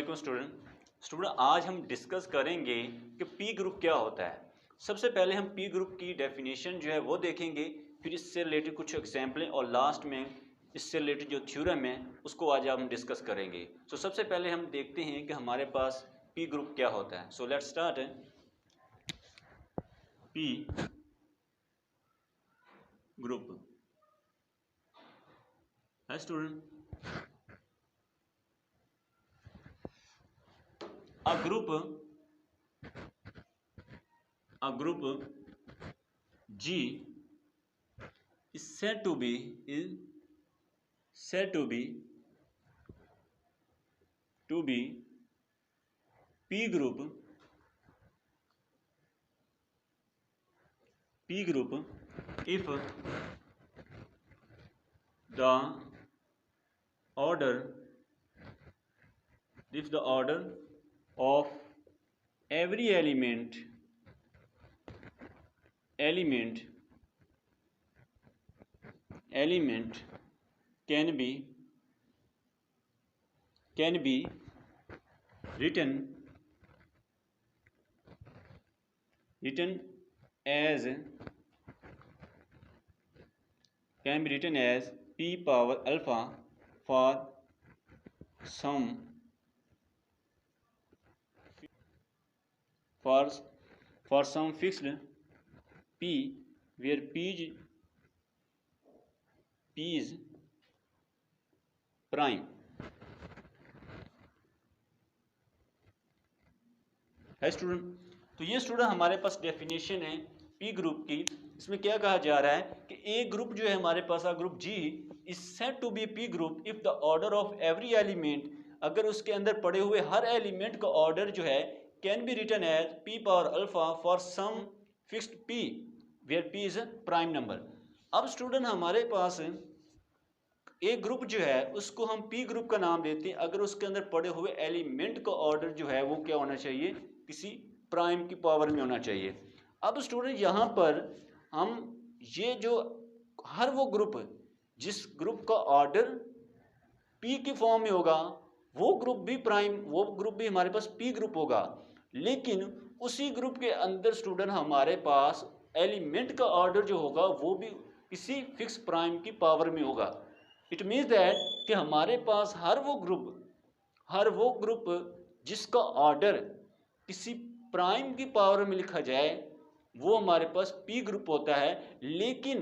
वालेकुम स्टूडेंट आज हम डिस्कस करेंगे कि पी ग्रुप क्या होता है। सबसे पहले हम पी ग्रुप की डेफिनेशन जो है वो देखेंगे, फिर इससे रिलेटेड कुछ एग्जाम्पलें और लास्ट में इससे रिलेटेड जो थ्योरम है उसको आज हम डिस्कस करेंगे। सबसे पहले हम देखते हैं कि हमारे पास पी ग्रुप क्या होता है। So let's start. P group है student a group G is said to be P group if the order of every element can be written as p power alpha for some fixed p where p is prime है student. तो ये student हमारे पास definition है P group की। इसमें क्या कहा जा रहा है कि ए ग्रुप जो है हमारे पास group G is said to be P group if the order of every element, अगर उसके अंदर पड़े हुए हर एलिमेंट का ऑर्डर जो है can be written as p power alpha for some fixed p where p is a prime number. अब student हमारे पास एक ग्रुप जो है उसको हम p ग्रुप का नाम देते हैं अगर उसके अंदर पड़े हुए एलिमेंट का ऑर्डर जो है वो क्या होना चाहिए, किसी प्राइम की पावर में होना चाहिए। अब स्टूडेंट यहाँ पर हम ये जो हर वो ग्रुप जिस ग्रुप का ऑर्डर p की फॉर्म में होगा वो ग्रुप भी हमारे पास p ग्रुप होगा, लेकिन उसी ग्रुप के अंदर स्टूडेंट हमारे पास एलिमेंट का ऑर्डर जो होगा वो भी किसी फिक्स प्राइम की पावर में होगा। इट मीन्स दैट कि हमारे पास हर वो ग्रुप जिसका ऑर्डर किसी प्राइम की पावर में लिखा जाए वो हमारे पास पी ग्रुप होता है, लेकिन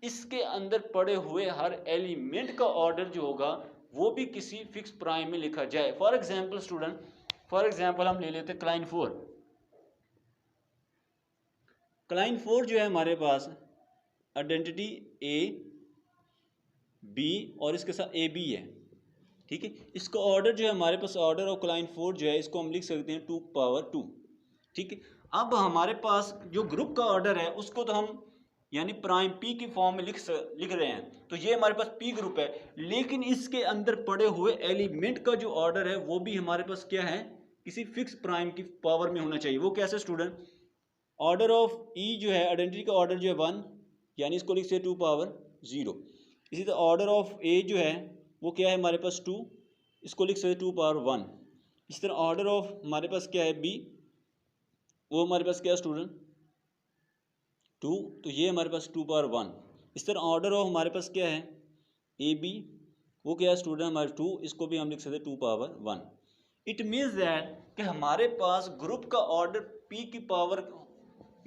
इसके अंदर पड़े हुए हर एलिमेंट का ऑर्डर जो होगा वो भी किसी फिक्स प्राइम में लिखा जाए। फॉर एग्जाम्पल हम ले लेते क्लाइन 4 जो है हमारे पास आइडेंटिटी ए बी और इसके साथ ए बी है, ठीक है। इसका ऑर्डर जो है हमारे पास ऑर्डर ऑफ क्लाइन 4 जो है इसको हम लिख सकते हैं 2 पावर 2, ठीक है। अब हमारे पास जो ग्रुप का ऑर्डर है उसको तो हम यानी प्राइम पी की फॉर्म में लिख रहे हैं, तो ये हमारे पास पी ग्रुप है, लेकिन इसके अंदर पड़े हुए एलिमेंट का जो ऑर्डर है वो भी हमारे पास क्या है, किसी फिक्स प्राइम की पावर में होना चाहिए। वो कैसे स्टूडेंट, ऑर्डर ऑफ ई जो है आइडेंटिटी का ऑर्डर जो है 1 यानी इसको लिख सकते 2 पावर 0। इसी तरह ऑर्डर ऑफ ए जो है वो क्या है हमारे पास 2, इसको लिख सकते 2 पावर 1। इसी तरह ऑर्डर ऑफ हमारे पास क्या है बी, वो हमारे पास क्या है स्टूडेंट 2, तो ये हमारे पास 2 पावर 1। इस तरह ऑर्डर ऑफ हमारे पास क्या है ए बी, वो क्या है स्टूडेंट हमारे 2, इसको भी हम लिख सकते 2 पावर 1। इट मीन्स दैट कि हमारे पास ग्रुप का ऑर्डर पी की पावर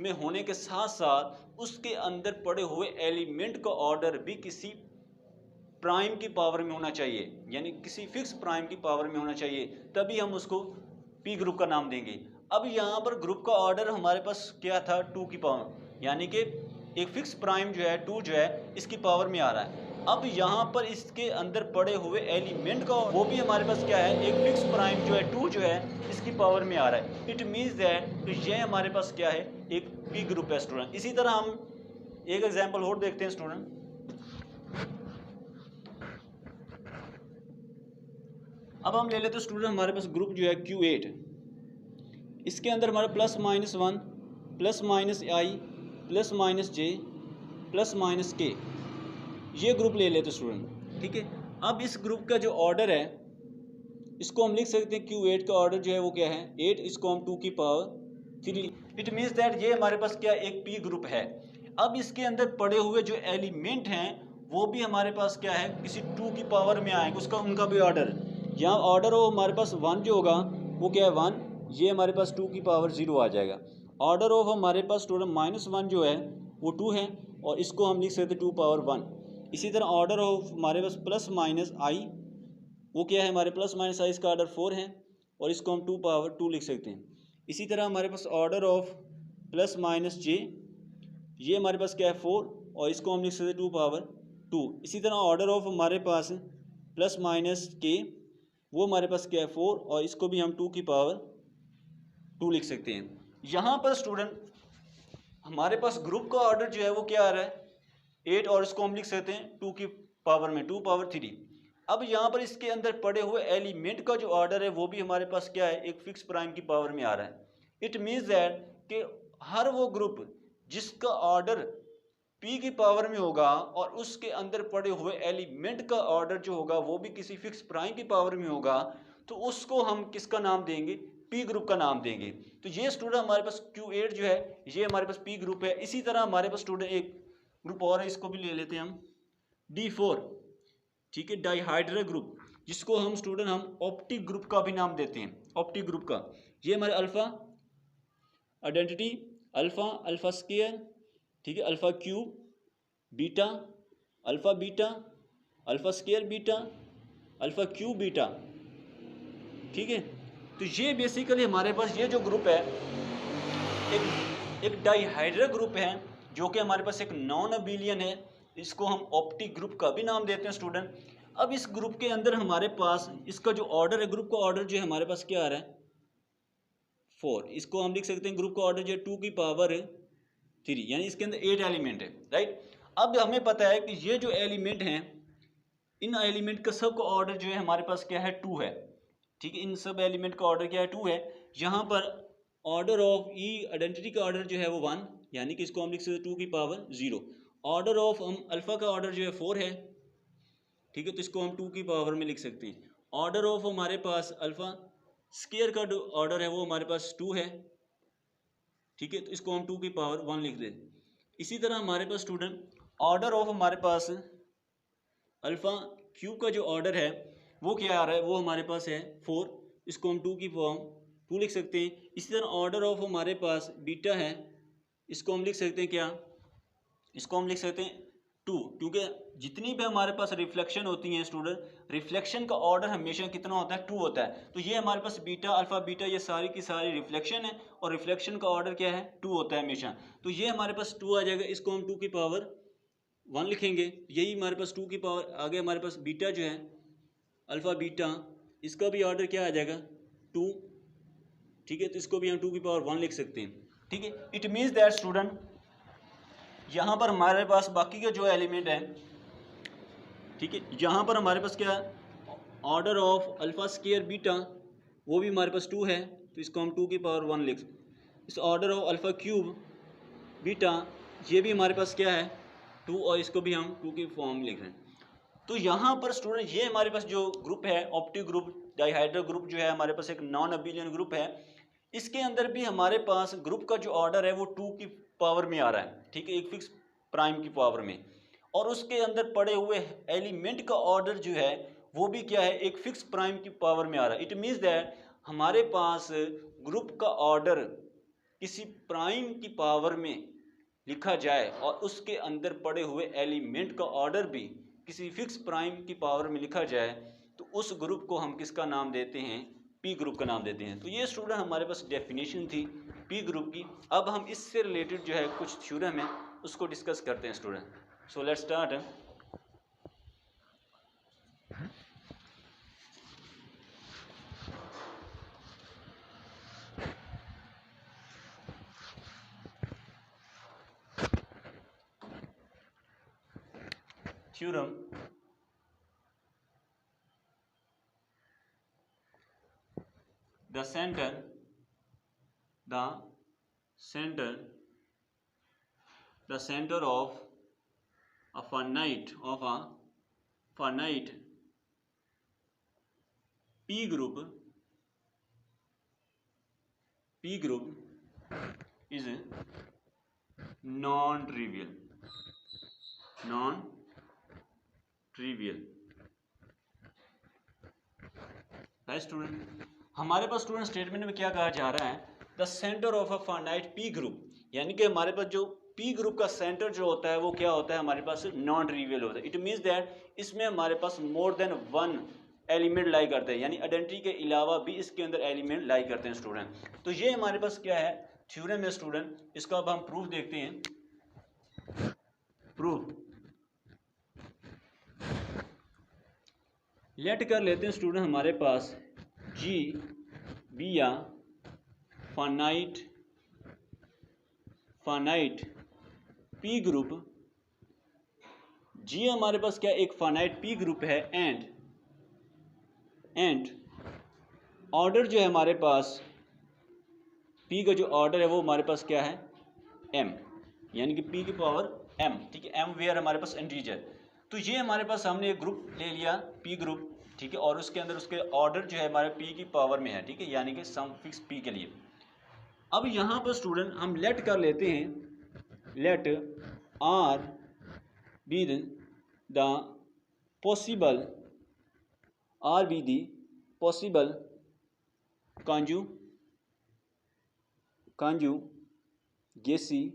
में होने के साथ साथ उसके अंदर पड़े हुए एलिमेंट का ऑर्डर भी किसी प्राइम की पावर में होना चाहिए, यानी किसी फिक्स प्राइम की पावर में होना चाहिए, तभी हम उसको पी ग्रुप का नाम देंगे। अब यहाँ पर ग्रुप का ऑर्डर हमारे पास क्या था 2 की पावर, यानी कि एक फिक्स प्राइम जो है 2 जो है इसकी पावर में आ रहा है। अब यहाँ पर इसके अंदर पड़े हुए एलिमेंट का वो भी हमारे पास क्या है, एक फिक्स प्राइम जो है 2 जो है इसकी पावर में आ रहा है। इट मीन्स दैट तो ये हमारे पास क्या है, एक पी ग्रुप है स्टूडेंट। इसी तरह हम एक एग्जाम्पल और देखते हैं स्टूडेंट। अब हम ले लेते हैं स्टूडेंट हमारे पास ग्रुप जो है Q8, इसके अंदर हमारे प्लस माइनस 1 प्लस माइनस आई प्लस माइनस जे प्लस माइनस के, ये ग्रुप ले लेते स्टूडेंट, ठीक है। अब इस ग्रुप का जो ऑर्डर है इसको हम लिख सकते हैं Q8 का ऑर्डर जो है वो क्या है 8, इसको हम 2 की पावर 3। इट मीन्स दैट ये हमारे पास क्या एक P ग्रुप है। अब इसके अंदर पड़े हुए जो एलिमेंट हैं वो भी हमारे पास क्या है किसी 2 की पावर में आएंगे, उसका उनका भी ऑर्डर, यहाँ ऑर्डर हो हमारे पास 1 जो होगा वो क्या है 1, ये हमारे पास 2 की पावर 0 आ जाएगा। ऑर्डर ऑफ हमारे पास स्टूडेंट -1 जो है वो 2 है और इसको हम लिख सकते हैं 2 पावर 1। इसी तरह ऑर्डर ऑफ हमारे पास प्लस माइनस आई, वो क्या है हमारे प्लस माइनस आई, इसका ऑर्डर 4 है और इसको हम 2 पावर 2 लिख सकते हैं। इसी तरह हमारे पास ऑर्डर ऑफ प्लस माइनस जे, ये हमारे पास क्या है 4 और इसको हम लिख सकते हैं 2 पावर 2। इसी तरह ऑर्डर ऑफ हमारे पास प्लस माइनस के, वो हमारे पास क्या है 4 और इसको भी हम 2 की पावर 2 लिख सकते हैं। यहाँ पर स्टूडेंट हमारे पास ग्रुप का ऑर्डर जो है वो क्या आ रहा है 8 और इसको हम लिख सकते हैं 2 की पावर में 2 पावर 3। अब यहाँ पर इसके अंदर पड़े हुए एलिमेंट का जो ऑर्डर है वो भी हमारे पास क्या है एक फिक्स प्राइम की पावर में आ रहा है। इट मीन्स दैट कि हर वो ग्रुप जिसका ऑर्डर P की पावर में होगा और उसके अंदर पड़े हुए एलिमेंट का ऑर्डर जो होगा वो भी किसी फिक्स प्राइम की पावर में होगा, तो उसको हम किसका नाम देंगे P ग्रुप का नाम देंगे। तो ये स्टूडेंट हमारे पास Q8 जो है ये हमारे पास P ग्रुप है। इसी तरह हमारे पास स्टूडेंट एक ग्रुप और है, इसको भी ले लेते हैं हम D4, ठीक है, डाईहाइड्रल ग्रुप, जिसको हम स्टूडेंट हम ऑप्टिक ग्रुप का भी नाम देते हैं। ऑप्टिक ग्रुप का ये हमारे alpha identity alpha, alpha square, ठीक है, alpha cube beta, alpha beta, alpha square beta, alpha cube beta, ठीक है। तो ये बेसिकली हमारे पास ये जो ग्रुप है एक डाईहाइड्रल ग्रुप है जो कि हमारे पास एक नॉन अबिलियन है, इसको हम ऑप्टिक ग्रुप का भी नाम देते हैं स्टूडेंट। अब इस ग्रुप के अंदर हमारे पास इसका जो ऑर्डर है, ग्रुप का ऑर्डर जो है हमारे पास क्या आ रहा है 4, इसको हम लिख सकते हैं ग्रुप का ऑर्डर जो है 2 की पावर 3, यानी इसके अंदर 8 एलिमेंट है, राइट। अब हमें पता है कि ये जो एलिमेंट हैं इन एलिमेंट का सब का ऑर्डर जो है हमारे पास क्या है 2 है, ठीक है, इन सब एलिमेंट का ऑर्डर क्या है 2 है। यहाँ पर ऑर्डर ऑफ ई आइडेंटिटी का ऑर्डर जो है वो 1, यानी कि इसको हम लिख सकते हैं 2 की पावर 0। ऑर्डर ऑफ हम अल्फ़ा का ऑर्डर जो है 4 है, ठीक है, तो इसको हम 2 की पावर में लिख सकते हैं। ऑर्डर ऑफ हमारे पास अल्फ़ा स्क्वायर का जो ऑर्डर है वो हमारे पास 2 है, ठीक है, तो इसको हम 2 की पावर 1 लिख दें। इसी तरह हमारे पास स्टूडेंट ऑर्डर ऑफ हमारे पास अल्फ़ा क्यूब का जो ऑर्डर है वो क्या आ रहा है वो हमारे पास है 4, इसको हम 2 की फॉर्म 2 लिख सकते हैं। इसी तरह ऑर्डर ऑफ हमारे पास बीटा है, इसको हम लिख सकते हैं क्या, इसको हम लिख सकते हैं 2, क्योंकि जितनी भी हमारे पास रिफ्लेक्शन होती हैं स्टूडेंट, रिफ्लेक्शन का ऑर्डर हमेशा कितना होता है 2 होता है। तो ये हमारे पास बीटा अल्फ़ा बीटा ये सारी की सारी रिफ्लेक्शन है और रिफ्लेक्शन का ऑर्डर क्या है 2 होता है हमेशा। तो ये हमारे पास 2 आ जाएगा, इसको हम 2 की पावर 1 लिखेंगे। यही हमारे पास 2 की पावर आगे हमारे पास बीटा जो है अल्फ़ा बीटा, इसका भी ऑर्डर क्या आ जाएगा 2, ठीक है, तो इसको भी हम 2 की पावर 1 लिख सकते हैं, ठीक है। इट मीन्स दैट स्टूडेंट यहाँ पर हमारे पास बाकी के जो एलिमेंट है, ठीक है, यहाँ पर हमारे पास क्या order of alpha square beta वो भी हमारे पास 2 है, तो इसको हम 2 की पावर 1 लिख। इस order of alpha cube beta ये भी हमारे पास क्या है 2 और इसको भी हम 2 की फॉर्म लिख रहे हैं। तो यहाँ पर स्टूडेंट ये हमारे पास जो ग्रुप है ऑप्टिक ग्रुप डाईहाइड्रल ग्रुप जो है हमारे पास एक नॉन अबिलियन ग्रुप है, इसके अंदर भी हमारे पास ग्रुप का जो ऑर्डर है वो 2 की पावर में आ रहा है, ठीक है, एक फिक्स प्राइम की पावर में, और उसके अंदर पड़े हुए एलिमेंट का ऑर्डर जो है वो भी क्या है एक फिक्स प्राइम की पावर में आ रहा है। इट मीन्स दैट हमारे पास ग्रुप का ऑर्डर किसी प्राइम की पावर में लिखा जाए और उसके अंदर पड़े हुए एलिमेंट का ऑर्डर भी किसी फिक्स प्राइम की पावर में लिखा जाए, तो उस ग्रुप को हम किसका नाम देते हैं पी ग्रुप का नाम देते हैं। तो ये स्टूडेंट हमारे पास डेफिनेशन थी पी ग्रुप की। अब हम इससे रिलेटेड जो है कुछ थ्योरम है उसको डिस्कस करते हैं student. So let's start. Theorem the center of a finite P group is non-trivial. Right student, हमारे पास स्टूडेंट स्टेटमेंट में क्या कहा जा रहा है, the centre of a finite P group, यानी कि हमारे पास जो पी ग्रुप का सेंटर जो होता है वो क्या होता है, हमारे पास नॉन ट्रिवियल होता है। इट मीन्स दैट इसमें हमारे पास मोर देन वन एलिमेंट लाई करते हैं, यानी आइडेंटिटी के अलावा भी इसके अंदर एलिमेंट लाई करते हैं स्टूडेंट। तो ये हमारे पास क्या है, थ्योरम है स्टूडेंट। इसका अब हम प्रूफ देखते हैं। प्रूफ लेट कर लेते हैं स्टूडेंट, हमारे पास जी बी या फाइनाइट पी ग्रुप, जी हमारे पास क्या एक फाइनाइट पी ग्रुप है, एंड ऑर्डर जो है हमारे पास पी का जो ऑर्डर है वो हमारे पास क्या है, एम, यानी कि पी की पावर एम, ठीक है, एम वेयर हमारे पास इंटीजर। तो ये हमारे पास हमने एक ग्रुप ले लिया पी ग्रुप, ठीक है, और उसके अंदर उसके ऑर्डर जो है हमारे पी की पावर में है, ठीक है, यानी कि सम फिक्स पी के लिए। अब यहाँ पर स्टूडेंट हम लेट कर लेते हैं, let R be the possible, R be the possible conjugacy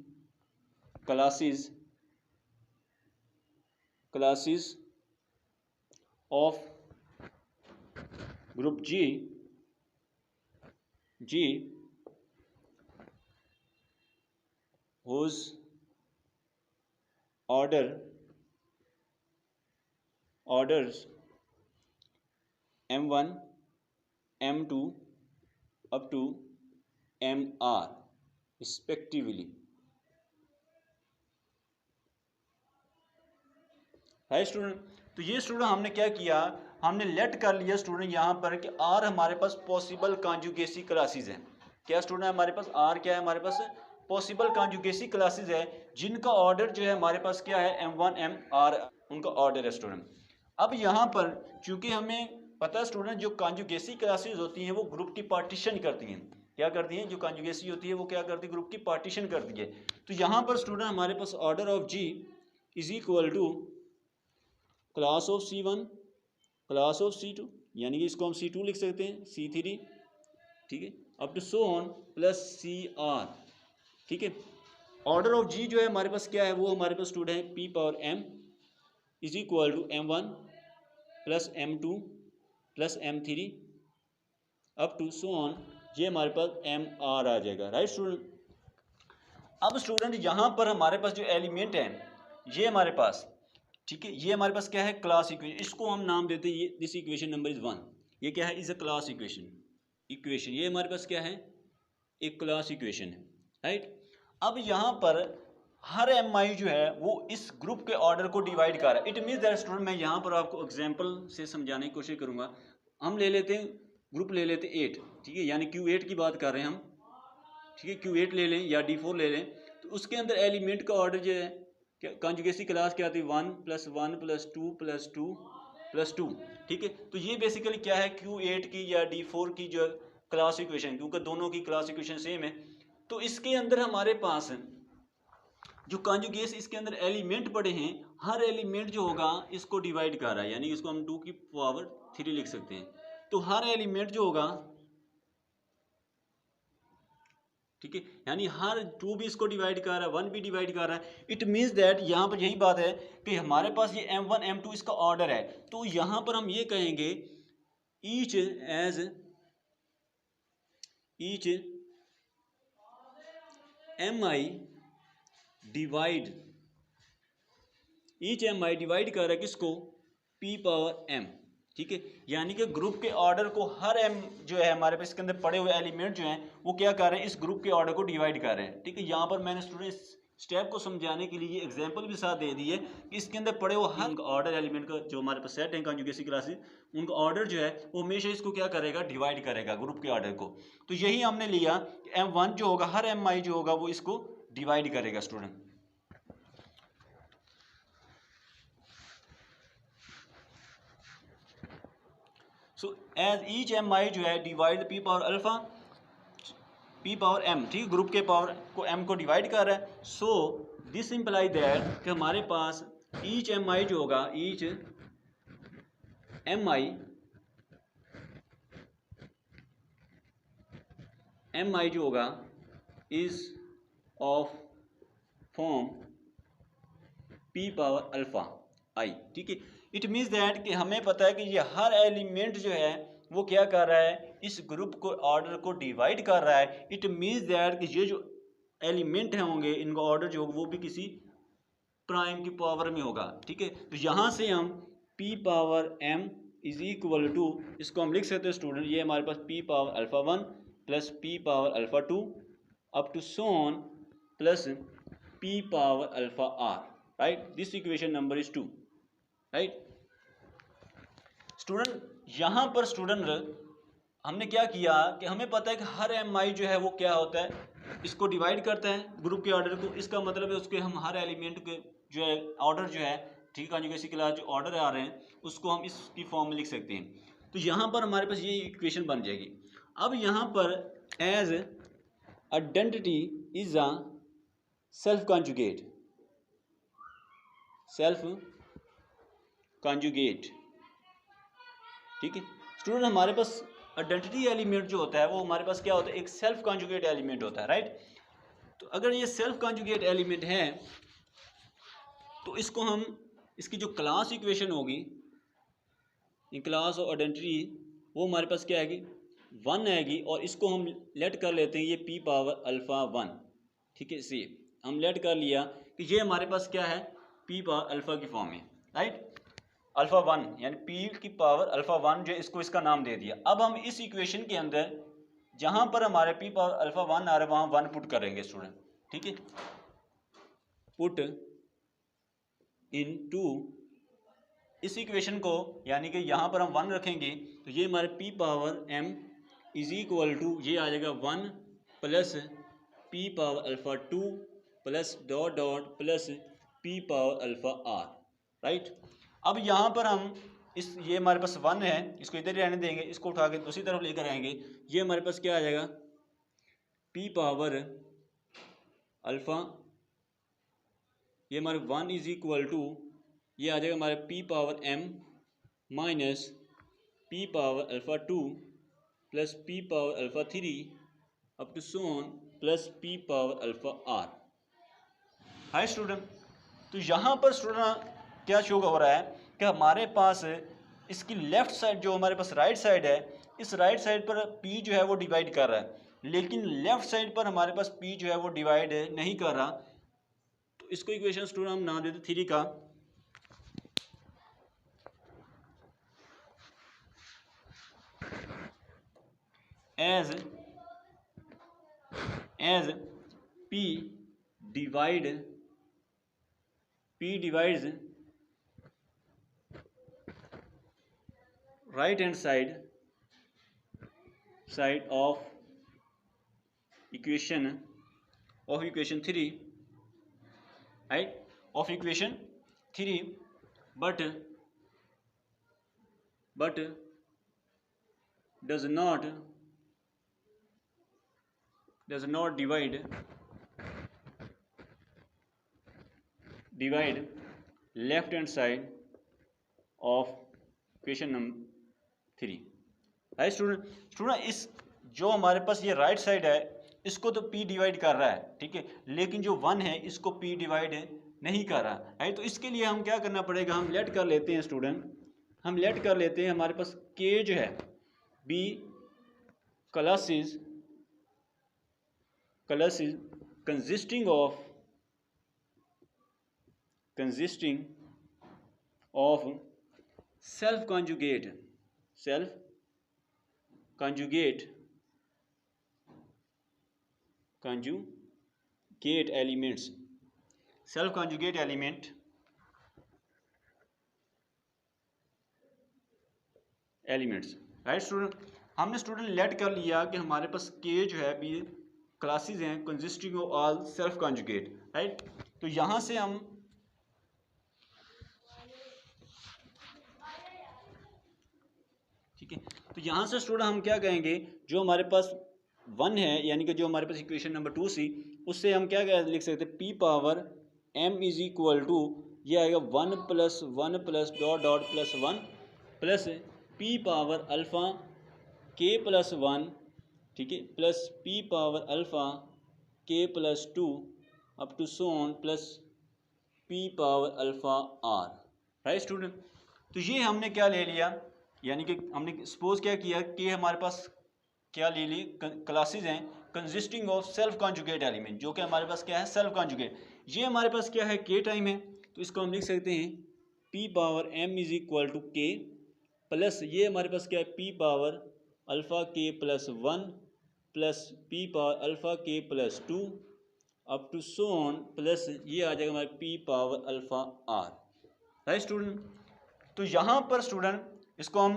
classes of group G whose orders M1 M2 up to MR respectively। है स्टूडेंट, तो ये स्टूडेंट हमने क्या किया, हमने लेट कर लिया स्टूडेंट यहाँ पर कि आर हमारे पास पॉसिबल कॉन्जुगेसी क्लासेस हैं। क्या स्टूडेंट हमारे पास आर क्या है, हमारे पास पॉसिबल कॉन्जुगेसी क्लासेस है, जिनका ऑर्डर जो है हमारे पास क्या है, M1 MR उनका ऑर्डर है स्टूडेंट। अब यहाँ पर चूंकि हमें पता है स्टूडेंट, जो कॉन्जुगेसी क्लासेस होती हैं वो ग्रुप की पार्टीशन करती हैं। क्या करती हैं, जो कॉन्जुगेसी होती है वो क्या करती है, ग्रुप की पार्टीशन करती है। तो यहाँ पर स्टूडेंट हमारे पास order of G is equal to class of C1 class of C2, यानी कि इसको हम C2 लिख सकते हैं, C3, ठीक है, up to so on plus CR, ठीक है। ऑर्डर ऑफ जी जो है हमारे पास क्या है, वो हमारे पास स्टूडेंट है P power M is equal to M1 plus M2 plus M3 up to so on, ये हमारे पास MR आ जाएगा। राइट स्टूडेंट, अब स्टूडेंट यहाँ पर हमारे पास जो एलिमेंट है ये हमारे पास, ठीक है, ये हमारे पास क्या है, क्लास इक्वेशन, इसको हम नाम देते हैं, ये दिस इक्वेशन नंबर इज 1, ये क्या है, इज अ क्लास इक्वेशन, ये हमारे पास क्या है, एक क्लास इक्वेशन है। राइट, अब यहाँ पर हर MI जो है वो इस ग्रुप के ऑर्डर को डिवाइड कर रहा है। इट मीन्स दैट स्टूडेंट, मैं यहाँ पर आपको एग्जांपल से समझाने की कोशिश करूँगा। हम ले लेते हैं ग्रुप, ले लेते 8, ठीक है, यानी Q8 की बात कर रहे हैं हम, ठीक है, Q8 ले लें या D4 ले लें, तो उसके अंदर एलिमेंट का ऑर्डर जो है, क्या कॉन्जुगेसी क्लास क्या आती है, 1 + 1 + 2 + 2 + 2, ठीक है। तो ये बेसिकली क्या है, Q8 की या D4 की जो क्लास इक्वेशन, क्योंकि दोनों की क्लास इक्वेशन सेम है। तो इसके अंदर हमारे पास जो कॉन्जुगेस इसके अंदर एलिमेंट पड़े हैं, हर एलिमेंट जो होगा इसको डिवाइड कर रहा है, यानी इसको हम 2 की पावर 3 लिख सकते हैं। तो हर एलिमेंट जो होगा, ठीक है, यानी हर 2 भी इसको डिवाइड कर रहा है, 1 भी डिवाइड कर रहा है। इट मीन्स दैट यहाँ पर यही बात है कि हमारे पास ये M1 M2 इसका ऑर्डर है। तो यहाँ पर हम ये कहेंगे ईच MI डिवाइड कर रहा है किसको, P पावर M, ठीक है, यानी कि ग्रुप के ऑर्डर को हर M जो है हमारे पास इसके अंदर पड़े हुए एलिमेंट जो हैं वो क्या कर रहे हैं, इस ग्रुप के ऑर्डर को डिवाइड कर रहे हैं। ठीक है, यहाँ पर मैंने स्टूडेंट इस स्टेप को समझाने के लिए एग्जांपल भी साथ दे दी है कि इसके अंदर पड़े हुए हर ऑर्डर एलिमेंट का जो हमारे पास सेट है कॉन्जुगेसी क्लासेस, उनका ऑर्डर जो है वो हमेशा इसको क्या करेगा, डिवाइड करेगा ग्रुप के ऑर्डर को। तो यही हमने लिया कि M1 जो होगा, हर MI जो होगा वो इसको डिवाइड करेगा student. So as each M I जो है divide P power alpha P power M, ठीक, ग्रुप के पावर को एम को डिवाइड कर रहा है। सो दिस इम्प्लाई दैट कि हमारे पास ईच एम आई जो होगा, ईच एम आई जो होगा is of form P power alpha I, ठीक है। इट मीन्स दैट कि हमें पता है कि ये हर एलिमेंट जो है वो क्या कर रहा है, इस ग्रुप को ऑर्डर को डिवाइड कर रहा है। इट मीन्स दैट कि ये जो एलिमेंट होंगे इनका ऑर्डर जो होगा वो भी किसी प्राइम की पावर में होगा, ठीक है। तो यहाँ से हम p power m is equal to, इसको हम लिख सकते हैं स्टूडेंट, ये हमारे पास p power alpha 1 plus p power alpha 2 up to so on plus p power alpha r, right. This equation number is 2, right student. यहाँ पर स्टूडेंट हमने क्या किया कि हमें पता है कि हर एम आई जो है वो क्या होता है, इसको डिवाइड करता है ग्रुप के ऑर्डर को। इसका मतलब है उसके हम हर एलिमेंट के जो है ऑर्डर जो है, ठीक है, किसी क्लास जो ऑर्डर आ रहे हैं उसको हम इसकी फॉर्म में लिख सकते हैं। तो यहाँ पर हमारे पास ये इक्वेशन बन जाएगी। अब यहाँ पर as identity is a self conjugate, self conjugate, ठीक है स्टूडेंट। हमारे पास आइडेंटिटी एलिमेंट जो होता है वो हमारे पास क्या होता है, एक सेल्फ कॉन्जुगेट एलिमेंट होता है, राइट। तो अगर ये सेल्फ कॉन्जुगेट एलिमेंट है तो इसको हम, इसकी जो क्लास इक्वेशन होगी इन क्लास ऑफ आइडेंटिटी वो हमारे पास क्या आएगी, 1 आएगी। और इसको हम लेट कर लेते हैं ये p पावर अल्फा 1, ठीक है। इसे हम लेट कर लिया कि ये हमारे पास क्या है, p पावर अल्फा की फॉर्म में, राइट। अल्फा 1 यानी p की पावर अल्फा 1 जो इसको इसका नाम दे दिया। अब हम इस इक्वेशन के अंदर जहाँ पर हमारे p पावर अल्फा 1 आ रहा है वहाँ 1 पुट करेंगे स्टूडेंट, ठीक है। पुट इन टू इस इक्वेशन को, यानी कि यहाँ पर हम 1 रखेंगे तो ये हमारे p power m is equal to, ये आ जाएगा 1 plus p power alpha 2 plus dot dot plus p power alpha r, right. अब यहाँ पर हम इस, ये हमारे पास 1 है, इसको इधर ही रहने देंगे, इसको उठा के दूसरी तरफ लेकर आएंगे। ये हमारे पास क्या आ जाएगा, p पावर अल्फा, ये हमारे 1 इज इक्वल टू, ये आ जाएगा हमारे p power m minus p power alpha 2 plus p power alpha 3 up to so on plus p power alpha r। Hi student, तो यहाँ पर स्टूडेंट क्या शो हो रहा है कि हमारे पास इसकी लेफ्ट साइड जो हमारे पास राइट साइड है, इस राइट साइड पर p जो है वो डिवाइड कर रहा है, लेकिन लेफ्ट साइड पर हमारे पास p जो है वो डिवाइड नहीं कर रहा। तो इसको इक्वेशन स्टूडेंट हम नाम देते 3 का, as p divides right hand side of equation 3, right, of equation 3, but does not divide left hand side of equation number 3, right student. इस जो हमारे पास ये राइट साइड है इसको तो p डिवाइड कर रहा है, ठीक है, लेकिन जो 1 है इसको p डिवाइड नहीं कर रहा, राइट। तो इसके लिए हम क्या करना पड़ेगा, हम लेट कर लेते हैं स्टूडेंट, हम लेट कर लेते हैं हमारे पास k जो है b classes consisting of self conjugate elements, self conjugate elements right student. हमने स्टूडेंट लेट कर लिया कि हमारे पास k जो है b क्लासेस हैं consisting of all self conjugate, right. तो यहाँ से हम ठीक है, तो यहाँ से स्टूडेंट हम क्या कहेंगे, जो हमारे पास 1 है यानी कि जो हमारे पास इक्वेशन नंबर 2 सी, उससे हम क्या लिख सकते हैं, P power m is equal to, ये आएगा 1 plus 1 plus dot dot plus 1 plus P power alpha k plus 1, ठीक है, plus P power alpha k plus 2 up to so on plus P power alpha r। Right student, तो ये हमने क्या ले लिया, यानी कि हमने सपोज क्या किया कि हमारे पास क्या ले ली क्लासेज हैं consisting of self conjugate element, जो कि हमारे पास क्या है, सेल्फ कॉन्जुगेट। ये हमारे पास क्या है, के टाइम है, तो इसको हम लिख सकते हैं P power m is equal to K plus ये हमारे पास क्या है, P power alpha K plus 1 plus P power alpha K plus 2 up to so on plus ये आ जाएगा हमारे P power alpha r। Right student, तो यहाँ पर स्टूडेंट इसको हम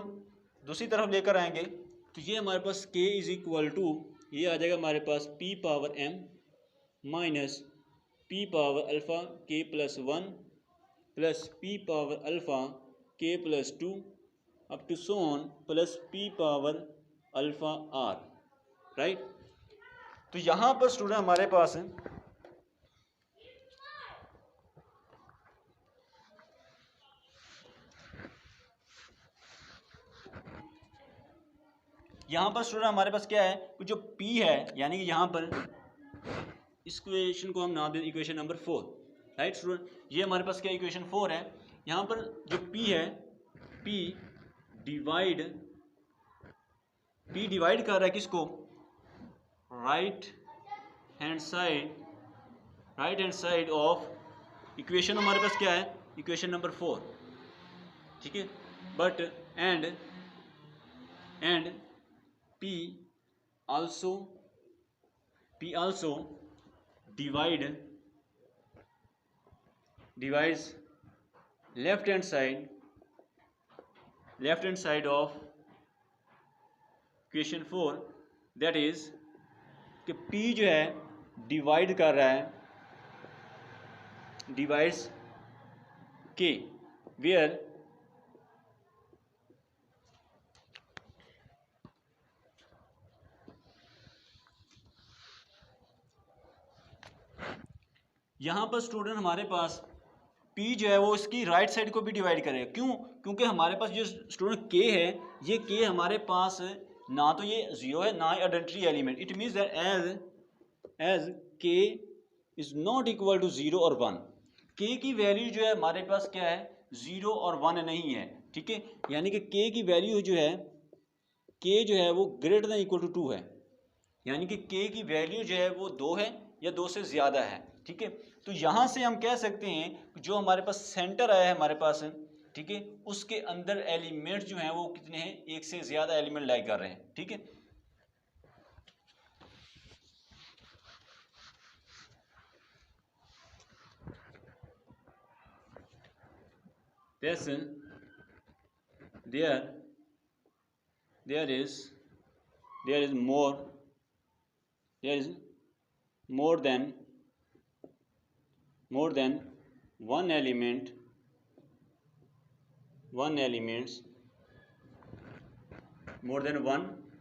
दूसरी तरफ लेकर आएंगे, तो ये हमारे पास k इज इक्वल टू, ये आ जाएगा हमारे पास p power m minus p power alpha k plus 1 plus p power alpha k plus 2 up to so on plus p power alpha r। Right, तो यहाँ पर स्टूडेंट हमारे पास है यहाँ पर स्टूडेंट हमारे पास क्या है, जो P है, यानी कि यहाँ पर इस इक्वेशन को हम नाम दें इक्वेशन नंबर 4। राइट स्टूडेंट, ये हमारे पास क्या इक्वेशन 4 है। यहाँ पर जो P है, P डिवाइड कर रहा है किसको, right hand side of equation हमारे पास क्या है, इक्वेशन नंबर 4, ठीक है, but and P also divides left hand side of equation 4, that is कि P जो है डिवाइड कर रहा है, डिवाइड्स K वेयर यहाँ पर स्टूडेंट हमारे पास P जो है वो इसकी राइट साइड को भी डिवाइड करेगा। क्यों? क्योंकि हमारे पास जो स्टूडेंट K है, ये K हमारे पास ना तो ये जीरो है ना ही identity element. It means that as K is not equal to 0 और 1, K की वैल्यू जो है हमारे पास क्या है, 0 और 1 नहीं है, ठीक है, यानी कि K की वैल्यू जो है, K जो है वो ग्रेटर देन इक्वल टू 2 है, यानी कि K की वैल्यू जो है वो 2 है या 2 से ज़्यादा है, ठीक है। तो यहाँ से हम कह सकते हैं जो हमारे पास सेंटर आया है हमारे पास, ठीक है, उसके अंदर एलिमेंट जो हैं वो कितने हैं, एक से ज़्यादा एलिमेंट लाई कर रहे हैं, ठीक है। Thus, there is more than one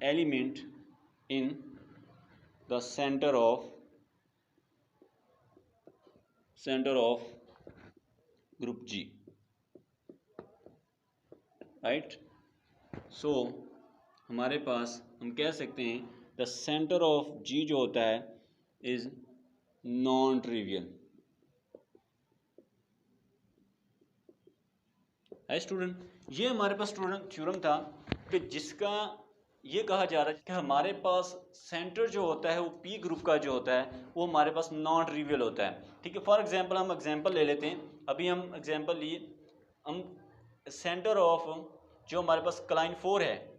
element in the center of group G, right. So हमारे पास हम कह सकते हैं द सेंटर ऑफ G जो होता है इज नॉन ट्रिवियल, है स्टूडेंट। ये हमारे पास स्टूडेंट थ्योरम था कि जिसका ये कहा जा रहा है कि हमारे पास सेंटर जो होता है वो पी ग्रुप का जो होता है वो हमारे पास नॉन ट्रिवियल होता है, ठीक है। फॉर एग्जांपल हम एग्जांपल ले लेते हैं, अभी हम एग्जांपल लिए, हम सेंटर ऑफ जो हमारे पास क्लाइन 4 है,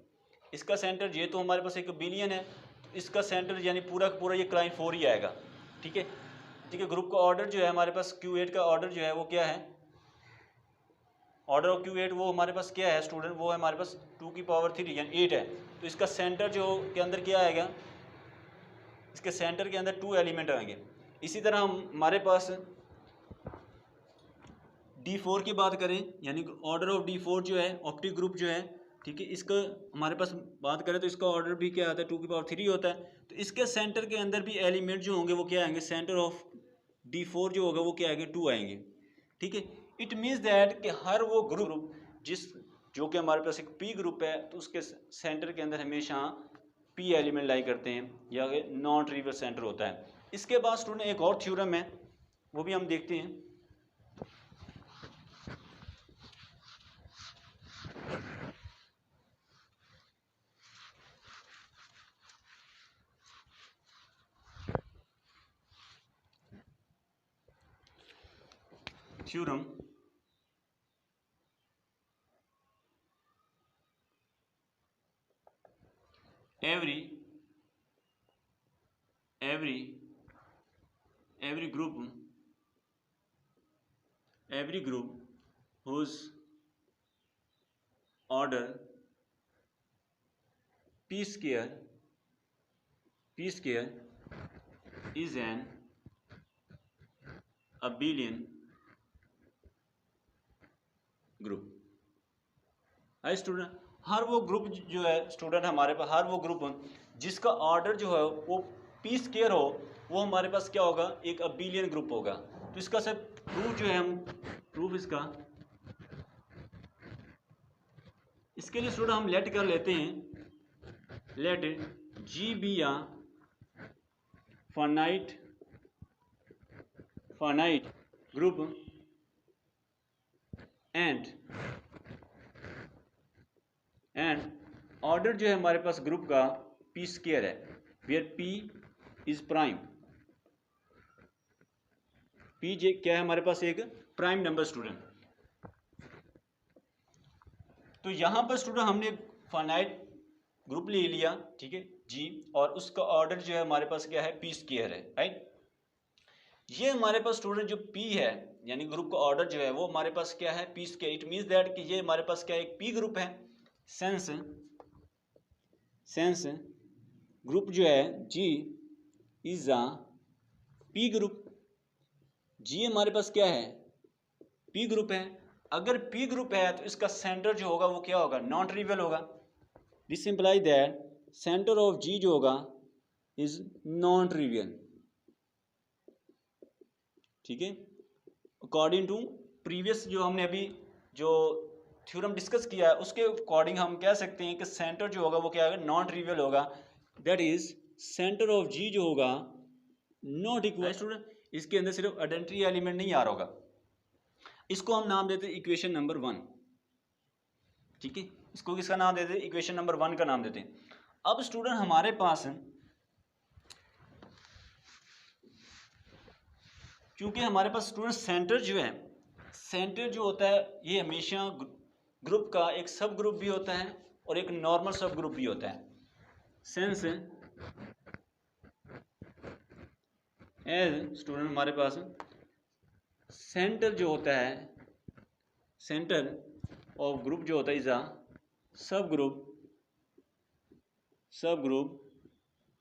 इसका सेंटर ये तो हमारे पास एक बिलियन है, तो इसका सेंटर यानी पूरा का पूरा ये क्लाइन 4 ही आएगा, ठीक है, ठीक है। ग्रुप का ऑर्डर जो है हमारे पास Q8 का ऑर्डर जो है वो क्या है, ऑर्डर ऑफ Q8 वो हमारे पास क्या है स्टूडेंट, वो है हमारे पास 2 की पावर 3 यानी 8 है। तो इसका सेंटर जो के अंदर क्या आएगा, इसके सेंटर के अंदर 2 एलिमेंट आएंगे। इसी तरह हम हमारे पास D4 की बात करें, यानी ऑर्डर ऑफ D4 जो है ऑप्टिक ग्रुप जो है ठीक है। इसका हमारे पास बात करें तो इसका ऑर्डर भी क्या आता है, 2 की पावर 3 होता है। तो इसके सेंटर के अंदर भी एलिमेंट जो होंगे वो क्या आएंगे, सेंटर ऑफ D4 जो होगा वो क्या आएंगे, 2 आएंगे, ठीक है। इट मीन्स दैट कि हर वो ग्रुप जिस जो कि हमारे पास एक P ग्रुप है तो उसके सेंटर के अंदर हमेशा P एलिमेंट लाई करते हैं या नॉन ट्रिवियल सेंटर होता है। इसके बाद स्टूडेंट एक और थ्योरम है वो भी हम देखते हैं। Theorem every group whose order p square is an abelian group. है स्टूडेंट, हर वो ग्रुप जो है स्टूडेंट हमारे पास, हर वो ग्रुप जिसका ऑर्डर जो है वो पी स्क्वायर हो, वो हमारे पास क्या होगा, एक अबेलियन ग्रुप होगा। तो इसका सब प्रूफ जो है हम प्रूफ इसके लिए स्टूडेंट हम लेट कर लेते हैं, लेट जी बी या फाइनाइट ग्रुप एंड ऑर्डर जो है हमारे पास ग्रुप का पी स्क्वायर है, where P is prime. P J क्या है हमारे पास, एक प्राइम नंबर स्टूडेंट। तो यहां पर स्टूडेंट हमने फाइनाइट ग्रुप ले लिया, ठीक है जी, और उसका ऑर्डर जो है हमारे पास क्या है, पी स्क्वायर है, राइट। ये हमारे पास स्टूडेंट जो पी है यानी ग्रुप का ऑर्डर जो है वो हमारे पास क्या है, P square. It means that कि ये हमारे पास क्या है, एक पी ग्रुप है। सेंस ग्रुप जो है जी इज अ पी ग्रुप। जी हमारे पास क्या है, पी ग्रुप है। अगर पी ग्रुप है तो इसका सेंटर जो होगा वो क्या होगा, नॉन ट्रिवियल होगा। This imply that centre of G जो होगा इज नॉन ट्रिवियल, ठीक है। अकॉर्डिंग टू प्रीवियस जो हमने अभी जो थ्योरम डिस्कस किया है उसके अकॉर्डिंग हम कह सकते हैं कि सेंटर जो होगा वो क्या होगा, नॉन ट्रिवियल होगा। That is centre of G जो होगा नॉट इक्वल। स्टूडेंट इसके अंदर सिर्फ आइडेंटिटी एलिमेंट नहीं आ रहा होगा, इसको हम नाम देते हैं इक्वेशन नंबर 1, ठीक है। इसको किसका नाम देते हैं, इक्वेशन नंबर 1 का नाम देते हैं। अब स्टूडेंट हमारे पास क्योंकि हमारे पास स्टूडेंट सेंटर जो है, सेंटर जो होता है ये हमेशा ग्रुप का एक सब ग्रुप भी होता है और एक नॉर्मल सब ग्रुप भी होता है। सेंस एज स्टूडेंट हमारे पास सेंटर जो होता है, सेंटर ऑफ ग्रुप जो होता है इज अ सब ग्रुप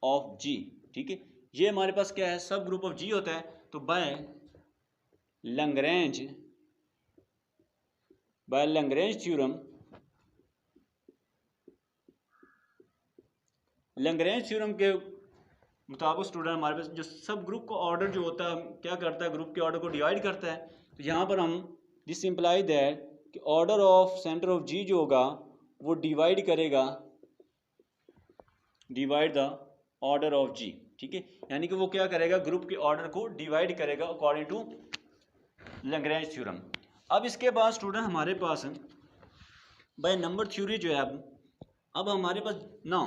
ऑफ जी, ठीक है। ये हमारे पास क्या है, सब ग्रुप ऑफ जी होता है। तो by Lagrange theorem, Lagrange theorem के मुताबिक स्टूडेंट हमारे पास जो सब ग्रुप का ऑर्डर जो होता है क्या करता है, ग्रुप के ऑर्डर को डिवाइड करता है। तो यहाँ पर हम दिस इंप्लाई दैट कि order of centre of G जो होगा वो डिवाइड करेगा, डिवाइड द ऑर्डर ऑफ जी, ठीक है। यानी कि वो क्या करेगा, ग्रुप के ऑर्डर को डिवाइड करेगा अकॉर्डिंग टू लैग्रेंज थ्योरम। अब इसके बाद स्टूडेंट हमारे पास बाय नंबर थ्योरी जो है, अब हमारे पास ना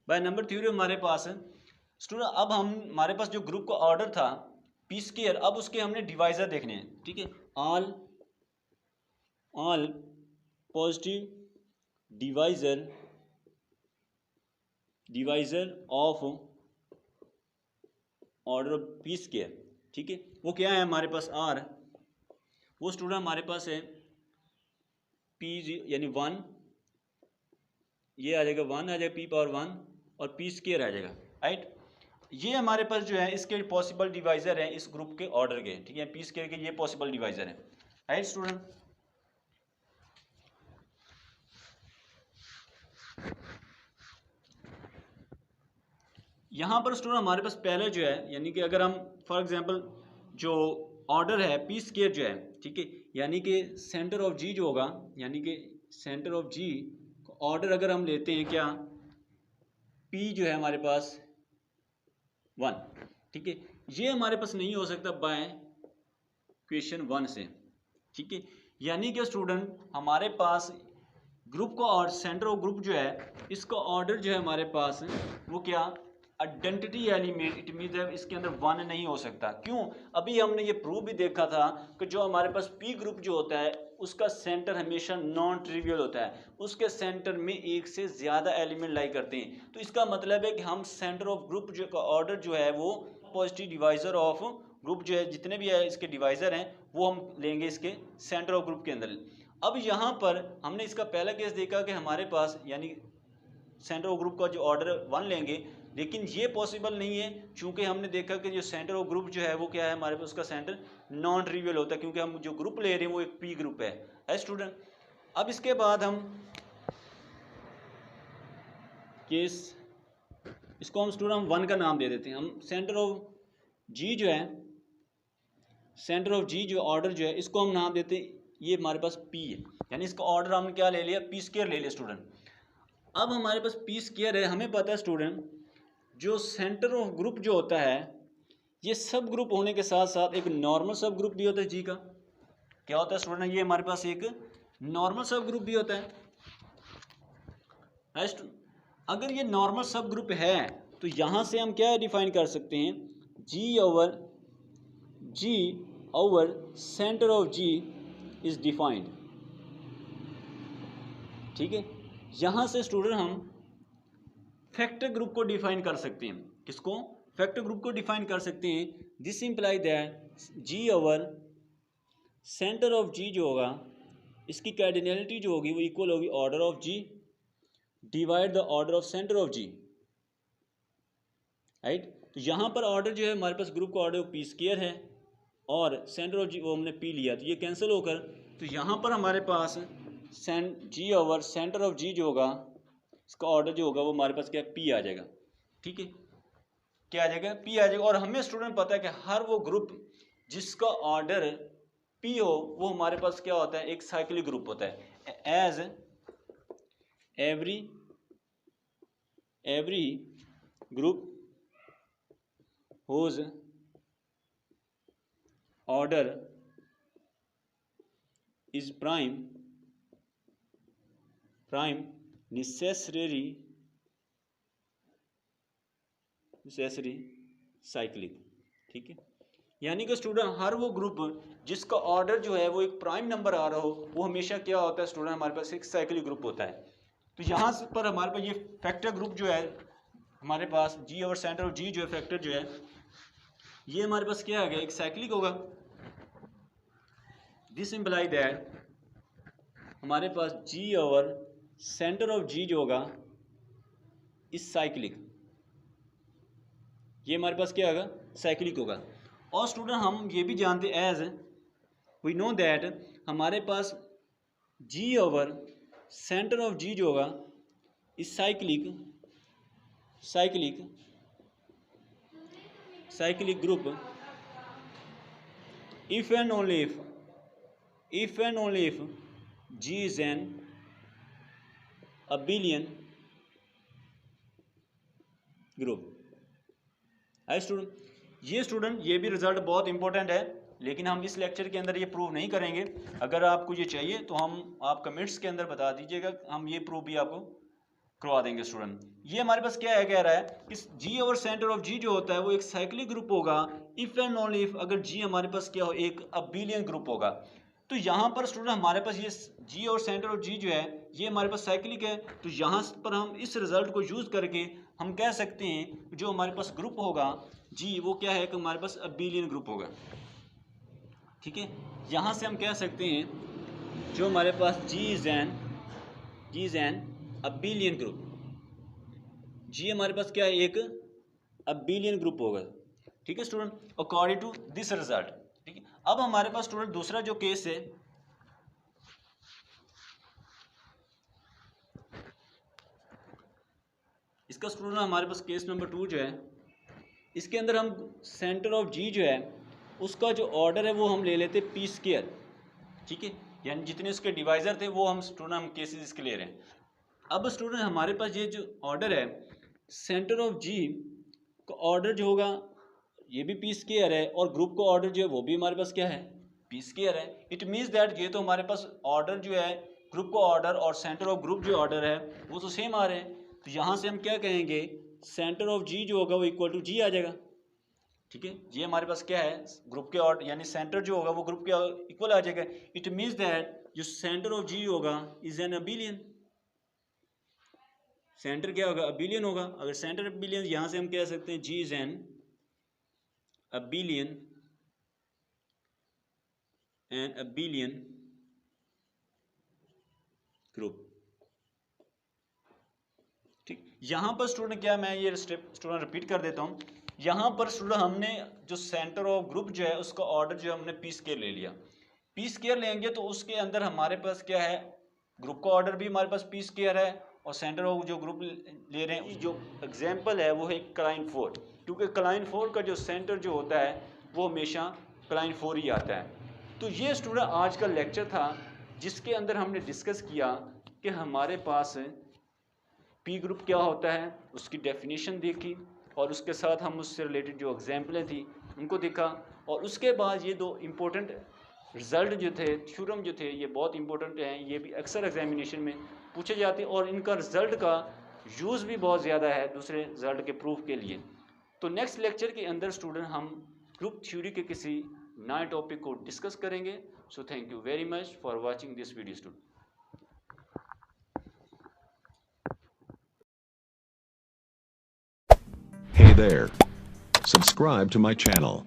बाय नंबर थ्योरी हमारे पास स्टूडेंट, अब हम हमारे पास जो ग्रुप का ऑर्डर था पी स्क्वायर, अब उसके हमने डिवाइजर देखने हैं, ठीक है। All positive divisor of order of P square, ठीक है। वो क्या है हमारे पास, आर। वो स्टूडेंट हमारे पास है पी यानी 1, ये आ जाएगा 1 आ जाएगा, पी पावर 1 और पी स्क्वायर आ जाएगा, राइट। ये हमारे पास जो है इसके पॉसिबल डिवाइजर हैं इस ग्रुप के ऑर्डर के, ठीक है। पी स्क्वायर के ये पॉसिबल डिवाइजर हैं, राइट स्टूडेंट। यहाँ पर स्टूडेंट हमारे पास पहले जो है, यानी कि अगर हम फॉर एग्जांपल जो ऑर्डर है पी स्क्वायर जो है, ठीक है, यानी कि सेंटर ऑफ जी जो होगा, यानी कि सेंटर ऑफ जी ऑर्डर अगर हम लेते हैं क्या, पी जो है हमारे पास 1, ठीक है, ये हमारे पास नहीं हो सकता बाय क्वेश्चन 1 से, ठीक है। यानी कि स्टूडेंट हमारे पास ग्रुप का और सेंटर ऑफ ग्रुप जो है इसका ऑर्डर जो है हमारे पास वो क्या, आइडेंटिटी एलिमेंट, इट मीन इसके अंदर 1 नहीं हो सकता। क्यों? अभी हमने ये प्रूव भी देखा था कि जो हमारे पास पी ग्रुप जो होता है उसका सेंटर हमेशा नॉन ट्रिवियल होता है, उसके सेंटर में एक से ज़्यादा एलिमेंट लाई करते हैं। तो इसका मतलब है कि हम सेंटर ऑफ ग्रुप जो का ऑर्डर जो है वो पॉजिटिव डिवाइजर ऑफ ग्रुप जो है, जितने भी है इसके डिवाइजर हैं वो हम लेंगे इसके सेंटर ऑफ ग्रुप के अंदर। अब यहाँ पर हमने इसका पहला केस देखा कि हमारे पास यानी सेंटर ऑफ ग्रुप का जो ऑर्डर 1 लेंगे, लेकिन ये पॉसिबल नहीं है क्योंकि हमने देखा कि जो सेंटर ऑफ ग्रुप जो है वो क्या है हमारे पास, उसका सेंटर नॉन ट्रिवियल होता है, क्योंकि हम जो ग्रुप ले रहे हैं वो एक पी ग्रुप है स्टूडेंट। अब इसके बाद हम केस, इसको हम स्टूडेंट हम 1 का नाम दे देते हैं। हम सेंटर ऑफ जी जो है, सेंटर ऑफ जी जो ऑर्डर जो है इसको हम नाम देते हैं, ये हमारे पास पी है, यानी इसका ऑर्डर हमने क्या ले लिया, पी स्क्वायर ले लिया स्टूडेंट। अब हमारे पास पी स्क्वायर है, हमें पता है स्टूडेंट जो सेंटर ऑफ ग्रुप जो होता है ये सब ग्रुप होने के साथ साथ एक नॉर्मल सब ग्रुप भी होता है जी का। क्या होता है स्टूडेंट, ये हमारे पास एक नॉर्मल सब ग्रुप भी होता है। अगर ये नॉर्मल सब ग्रुप है तो यहाँ से हम क्या डिफाइन कर सकते हैं, G over centre of G is defined, ठीक है। यहाँ से स्टूडेंट हम फैक्टर ग्रुप को डिफाइन कर सकते हैं। किसको? फैक्टर ग्रुप को डिफाइन कर सकते हैं। This imply that G over centre of G जो होगा इसकी कार्डिनलिटी जो होगी वो इक्वल होगी order of G divide the order of centre of G, right. तो यहाँ पर ऑर्डर जो है हमारे पास ग्रुप का ऑर्डर पी स्क्वायर है और सेंटर ऑफ जी वो हमने पी लिया, तो ये कैंसिल होकर तो यहाँ पर हमारे पास जी ओवर सेंटर ऑफ जी जो होगा इसका ऑर्डर जो होगा वो हमारे पास क्या पी आ जाएगा, ठीक है। क्या आ जाएगा? पी आ जाएगा। और हमें स्टूडेंट पता है कि हर वो ग्रुप जिसका ऑर्डर पी हो वो हमारे पास क्या होता है, एक साइक्लिक ग्रुप होता है। As every group whose order is prime necessary cyclic, ठीक है। यानी कि स्टूडेंट हर वो ग्रुप जिसका ऑर्डर जो है वो एक प्राइम नंबर आ रहा हो वो हमेशा क्या होता है स्टूडेंट, हमारे पास एक साइक्लिक ग्रुप होता है। तो यहाँ पर हमारे पास ये फैक्टर ग्रुप जो है हमारे पास जी और सेंटर ऑफ जी जो है फैक्टर जो है ये हमारे पास क्या आ गया, एक साइक्लिक होगा। दिस इम्प्लाई दैट हमारे पास जी ओवर सेंटर ऑफ जी जो होगा इस साइक्लिक, ये हमारे पास क्या होगा, साइक्लिक होगा। और स्टूडेंट हम ये भी जानते एज वी नो दैट हमारे पास जी ओवर सेंटर ऑफ जी जो होगा इस cyclic group if and only if G is an abelian group है स्टूडेंट। ये स्टूडेंट ये भी रिजल्ट बहुत इंपॉर्टेंट है, लेकिन हम इस लेक्चर के अंदर ये प्रूव नहीं करेंगे। अगर आपको ये चाहिए तो आप कमेंट्स के अंदर बता दीजिएगा, हम ये प्रूव भी आपको करवा देंगे स्टूडेंट। ये हमारे पास क्या है, कह रहा है कि जी ओवर सेंटर ऑफ जी जो होता है वो एक साइक्लिक ग्रुप होगा इफ एंड ओनली इफ अगर जी हमारे पास क्या हो, एक अबेलियन ग्रुप होगा। तो यहाँ पर स्टूडेंट हमारे पास ये जी और सेंटर ऑफ जी जो है ये हमारे पास साइक्लिक है, तो यहाँ पर हम इस रिजल्ट को यूज़ करके हम कह सकते हैं जो हमारे पास ग्रुप होगा जी वो क्या है कि हमारे पास अबेलियन ग्रुप होगा, ठीक है। यहाँ से हम कह सकते हैं जो हमारे पास जी इज एन अबेलियन ग्रुप, जी हमारे पास क्या है, एक अबेलियन ग्रुप होगा, ठीक है student, according to this result, ठीक है। अब हमारे पास स्टूडेंट दूसरा जो केस है इसका स्टूडेंट हमारे पास केस नंबर 2 जो है, इसके अंदर हम सेंटर ऑफ जी जो है उसका जो ऑर्डर है वो हम ले लेते पी स्क्वायर, ठीक है, यानी जितने उसके डिवाइज़र थे वो हम स्टूडेंट हम केसेस इसके ले रहे हैं। अब स्टूडेंट हमारे पास ये जो ऑर्डर है सेंटर ऑफ जी का ऑर्डर जो होगा ये भी पी स्क्वायर है और ग्रुप का ऑर्डर जो है वो भी हमारे पास क्या है, पी स्क्वायर है। इट मीन्स दैट ये तो हमारे पास ऑर्डर जो है ग्रुप का ऑर्डर और सेंटर ऑफ ग्रुप जो ऑर्डर है वो तो सेम आ रहे हैं, तो यहाँ से हम क्या कहेंगे, सेंटर ऑफ जी जो होगा वो इक्वल टू जी आ जाएगा, ठीक है। ये हमारे पास क्या है, ग्रुप के ऑर्डर यानी सेंटर जो होगा वो ग्रुप के इक्वल आ जाएगा। इट मीन्स दैट जो सेंटर ऑफ जी होगा इज एन अबिलियन, सेंटर क्या होगा, अबिलियन होगा। अगर सेंटर अबिलियन यहाँ से हम कह सकते हैं G is an abelian and abelian group, ठीक। यहाँ पर स्टूडेंट क्या, मैं ये स्टेप स्टूडेंट रिपीट कर देता हूँ। यहाँ पर स्टूडेंट हमने जो सेंटर ऑफ ग्रुप जो है उसका ऑर्डर जो हमने पी स्क्वायर ले लिया, पी स्क्वायर लेंगे तो उसके अंदर हमारे पास क्या है, ग्रुप का ऑर्डर भी हमारे पास पी स्क्वायर है और सेंटर ऑफ जो ग्रुप ले रहे हैं जो एग्जाम्पल है वो है क्लाइन 4, क्योंकि क्लाइन 4 का जो सेंटर जो होता है वो हमेशा क्लाइन 4 ही आता है। तो ये स्टूडेंट आज का लेक्चर था जिसके अंदर हमने डिस्कस किया कि हमारे पास पी ग्रुप क्या होता है, उसकी डेफिनेशन देखी और उसके साथ हम उससे रिलेटेड जो एग्जाम्पलें थी उनको देखा, और उसके बाद ये दो इम्पोर्टेंट रिज़ल्ट जो थे, थ्योरम जो थे, ये बहुत इंपॉर्टेंट हैं, ये भी अक्सर एग्जामिनेशन में पूछे जाते हैं और इनका रिज़ल्ट का यूज़ भी बहुत ज़्यादा है दूसरे रिज़ल्ट के प्रूफ के लिए। तो नेक्स्ट लेक्चर के अंदर स्टूडेंट हम ग्रुप थ्योरी के किसी नए टॉपिक को डिस्कस करेंगे। So thank you very much for watching this video student. Hey there. Subscribe to my channel.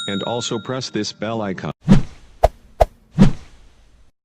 And also press this bell icon.